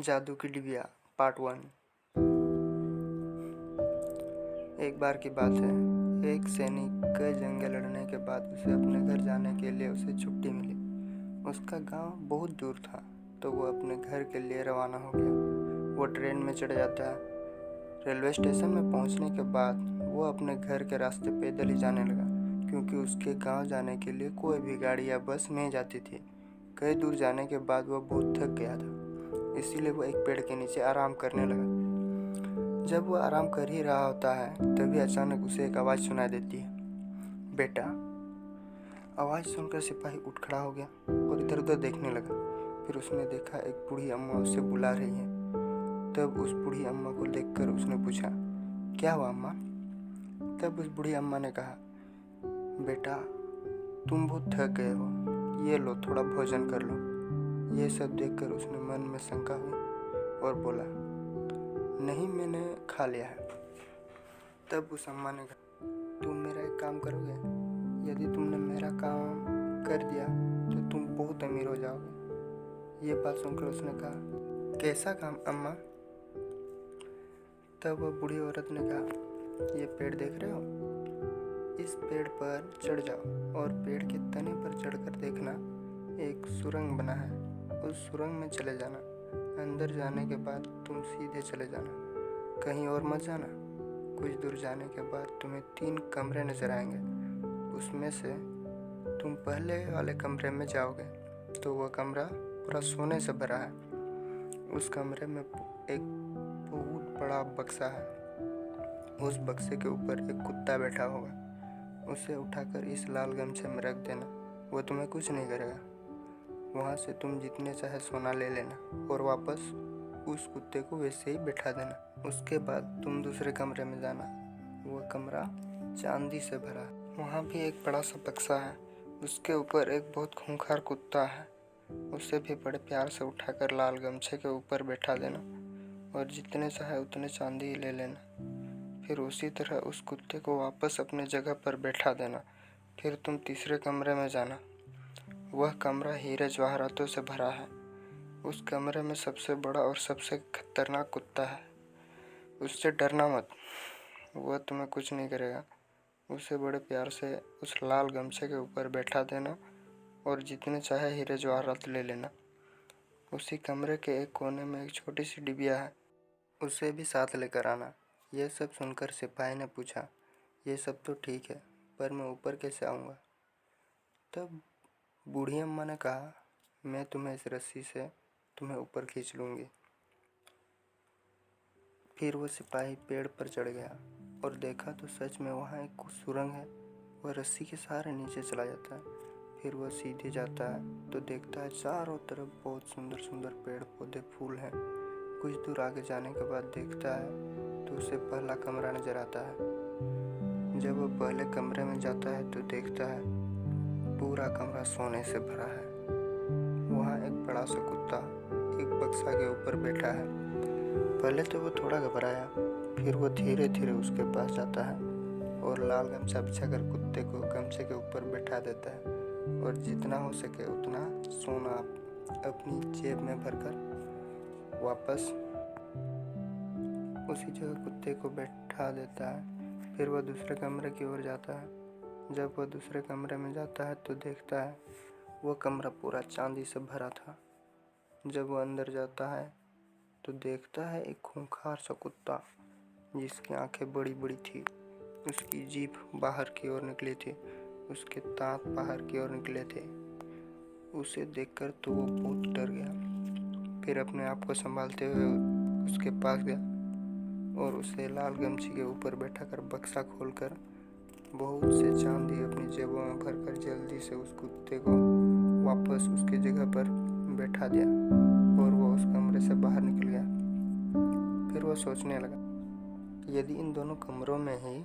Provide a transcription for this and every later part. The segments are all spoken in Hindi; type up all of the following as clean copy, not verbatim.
जादू की डिबिया पार्ट 1। एक बार की बात है, एक सैनिक कई जंगें लड़ने के बाद उसे अपने घर जाने के लिए उसे छुट्टी मिली। उसका गांव बहुत दूर था, तो वो अपने घर के लिए रवाना हो गया। वो ट्रेन में चढ़ जाता है। रेलवे स्टेशन में पहुंचने के बाद वो अपने घर के रास्ते पैदल ही जाने लगा, क्योंकि उसके गांव जाने के लिए कोई भी गाड़ी या बस नहीं जाती थी। कई दूर जाने के बाद वह बहुत थक गया था, इसीलिए वो एक पेड़ के नीचे आराम करने लगा। जब वो आराम कर ही रहा होता है, तभी अचानक उसे एक आवाज़ सुनाई देती है, बेटा। आवाज़ सुनकर सिपाही उठ खड़ा हो गया और इधर उधर देखने लगा। फिर उसने देखा एक बूढ़ी अम्मा उसे बुला रही है। तब उस बूढ़ी अम्मा को देखकर उसने पूछा, क्या हुआ अम्मा? तब उस बूढ़ी अम्मा ने कहा, बेटा, तुम बहुत थक गए हो, ये लो थोड़ा भोजन कर लो। ये सब देखकर उसने मन में शंका हुई और बोला, नहीं, मैंने खा लिया है। तब उस अम्मा ने कहा, तुम मेरा एक काम करोगे? यदि तुमने मेरा काम कर दिया तो तुम बहुत अमीर हो जाओगे। ये बात सुनकर उसने कहा, कैसा काम अम्मा? तब वह बूढ़ी औरत ने कहा, ये पेड़ देख रहे हो? इस पेड़ पर चढ़ जाओ और पेड़ के तने पर चढ़कर देखना, एक सुरंग बना है। उस सुरंग में चले जाना। अंदर जाने के बाद तुम सीधे चले जाना, कहीं और मत जाना। कुछ दूर जाने के बाद तुम्हें 3 कमरे नजर आएंगे। उसमें से तुम पहले वाले कमरे में जाओगे तो वह कमरा पूरा सोने से भरा है। उस कमरे में एक बहुत बड़ा बक्सा है। उस बक्से के ऊपर एक कुत्ता बैठा होगा। उसे उठाकर इस लाल गमछे में रख देना, वो तुम्हें कुछ नहीं करेगा। वहाँ से तुम जितने चाहे सोना ले लेना और वापस उस कुत्ते को वैसे ही बैठा देना। उसके बाद तुम दूसरे कमरे में जाना। वह कमरा चांदी से भरा है। वहाँ भी एक बड़ा सा बक्सा है। उसके ऊपर एक बहुत खूंखार कुत्ता है। उसे भी बड़े प्यार से उठाकर लाल गमछे के ऊपर बैठा देना और जितने चाहे उतने चांदी ले लेना। फिर उसी तरह उस कुत्ते को वापस अपने जगह पर बैठा देना। फिर तुम तीसरे कमरे में जाना। वह कमरा हीरे जवाहरातों से भरा है। उस कमरे में सबसे बड़ा और सबसे खतरनाक कुत्ता है। उससे डरना मत, वह तुम्हें कुछ नहीं करेगा। उसे बड़े प्यार से उस लाल गमछे के ऊपर बैठा देना और जितने चाहे हीरे जवाहरात ले लेना। उसी कमरे के एक कोने में एक छोटी सी डिबिया है, उसे भी साथ लेकर आना। यह सब सुनकर सिपाही ने पूछा, ये सब तो ठीक है, पर मैं ऊपर कैसे आऊँगा? तब बूढ़ी अम्मा ने कहा, मैं तुम्हें इस रस्सी से तुम्हें ऊपर खींच लूँगी। फिर वो सिपाही पेड़ पर चढ़ गया और देखा तो सच में वहाँ एक सुरंग है। वह रस्सी के सहारे नीचे चला जाता है। फिर वह सीधे जाता है तो देखता है चारों तरफ बहुत सुंदर सुंदर पेड़ पौधे फूल हैं। कुछ दूर आगे जाने के बाद देखता है तो उसे पहला कमरा नजर आता है। जब वह पहले कमरे में जाता है तो देखता है पूरा कमरा सोने से भरा है। वहाँ एक बड़ा सा कुत्ता एक बक्सा के ऊपर बैठा है। पहले तो वो थोड़ा घबराया, फिर वो धीरे धीरे उसके पास जाता है और लाल गमछा बिछाकर कुत्ते को गमछे के ऊपर बैठा देता है और जितना हो सके उतना सोना अपनी जेब में भरकर वापस उसी जगह कुत्ते को बैठा देता है। फिर वह दूसरे कमरे की ओर जाता है। जब वह दूसरे कमरे में जाता है तो देखता है वह कमरा पूरा चांदी से भरा था। जब वह अंदर जाता है तो देखता है एक खूंखार सा कुत्ता, जिसकी आंखें बड़ी बड़ी थी, उसकी जीभ बाहर की ओर निकली थी, उसके दांत बाहर की ओर निकले थे। उसे देखकर तो वो बहुत डर गया। फिर अपने आप को संभालते हुए उसके पास गया और उसे लाल गमछी के ऊपर बैठाकर बक्सा खोलकर बहुत से चांदी अपनी जेबों में भरकर जल्दी से उस कुत्ते को वापस उसकी जगह पर बैठा दिया और वो उस कमरे से बाहर निकल गया। फिर वो सोचने लगा, यदि इन दोनों कमरों में ही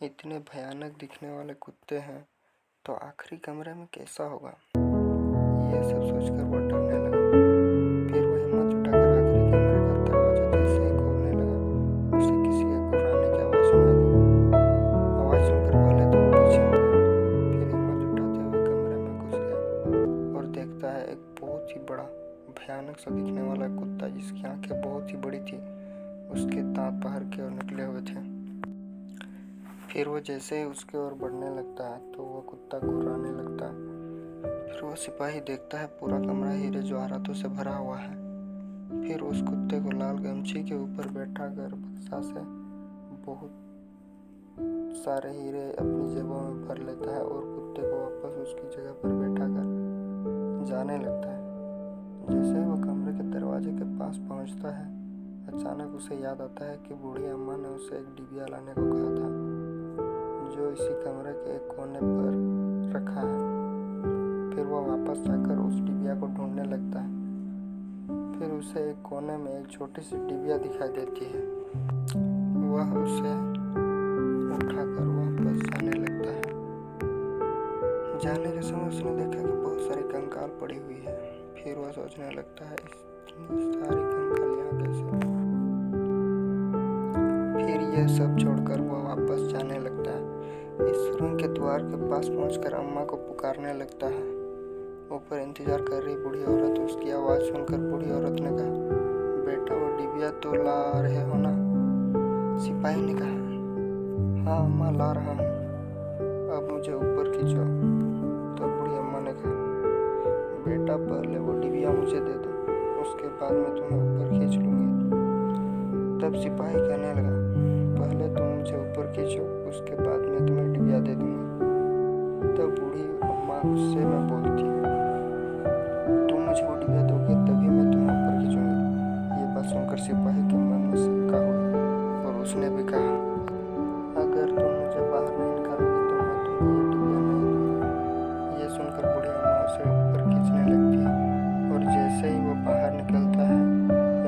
इतने भयानक दिखने वाले कुत्ते हैं तो आखिरी कमरे में कैसा होगा? यह सब सोचकर वो डरने लगा। फिर वो हिम्मत जुटाकर आखिरी कमरे का दरवाजा जैसे ही खोलने लगा, उसे किसी के गुर्राने की आवाज़ सुनाई दी। आवाज़ सुनकर पहले तो वो पीछे हो गया, फिर हिम्मत जुटाते हुए कमरे में घुस गया और देखता है एक बहुत ही बड़ा भयानक सा दिखने वाला बाहर की ओर निकले हुए थे। फिर वो जैसे ही उसके ओर बढ़ने लगता है तो वो कुत्ता गुर्राने लगता है। फिर वो सिपाही देखता है पूरा कमरा हीरे जवाहरातों से भरा हुआ है। फिर उस कुत्ते को लाल गमछी के ऊपर बैठा कर बक्सा से बहुत सारे हीरे अपनी जेबों में भर लेता है और कुत्ते को वापस उसकी जगह पर बैठा कर जाने लगता है। जैसे ही वो कमरे के दरवाजे के पास पहुंचता है, अचानक उसे याद आता है कि बूढ़ी अम्मा ने उसे एक डिबिया लाने को कहा था, जो इसी कमरे के एक कोने पर रखा है। फिर वो वापस जाकर उस डिबिया को ढूंढने लगता है। फिर उसे एक कोने में एक छोटी सी डिबिया दिखाई देती है। वह उसे उठाकर वापस जाने लगता है। जाने के समय उसने देखा कि बहुत सारी कंकाल पड़ी हुई है। फिर वह सोचने लगता है, इतनी सारी कंकाल यहाँ कैसे? फिर यह सब छोड़कर वह वापस जाने लगता है। इस सुरंग के द्वार के पास पहुंचकर अम्मा को पुकारने लगता है। ऊपर इंतजार कर रही बूढ़ी औरत उसकी आवाज़ सुनकर बूढ़ी औरत ने कहा, बेटा वो डिबिया तो ला रहे हो ना? सिपाही ने कहा, हाँ अम्मा ला रहा हूँ, अब मुझे ऊपर खींचो। तो बूढ़ी अम्मा ने कहा, बेटा पहले वो डिबिया मुझे दे दो, उसके बाद मैं तुम्हें ऊपर खींच लूँगी। तब सिपाही कहने लगा, पहले तुम मुझे ऊपर खींचो, उसके बाद मैं तुम्हें डिबिया दे दूँगा। तब बूढ़ी अम्मा गुस्से में बोलती है, तुम मुझे वो डिबिया दोगे तभी मैं तुम्हें ऊपर खींचूंगी। ये बात सुनकर सिपाही के मन में शंका हुई और उसने भी कहा, अगर तुम मुझे बाहर नहीं निकालोगे तो मैं तुम्हें ये डिबिया नहीं दूंगा। ये सुनकर बूढ़ी अम्मा उसे ऊपर खींचने लगती है और जैसे ही वो बाहर निकलता है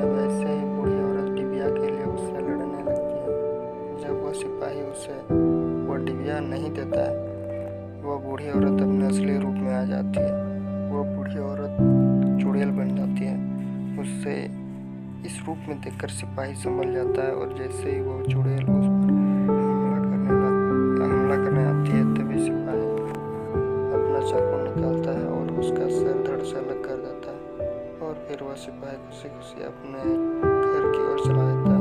वैसे ही बूढ़ी औरत डिबिया के लिए उससे लड़ने लगती है। जब वो सिपाही उसे वो डिबिया नहीं देता है, वो बूढ़ी औरत अपने असली रूप में आ जाती है। वो बूढ़ी औरत चुड़ैल बन जाती है। उससे इस रूप में देखकर सिपाही संभल जाता है और जैसे ही वो चुड़ैल उस पर हमला करने आती है तभी सिपाही अपना चाकू निकालता है और उसका सर धड़ से अलग कर देता है और फिर वह सिपाही खुशी खुशी अपने घर की ओर चला जाता है।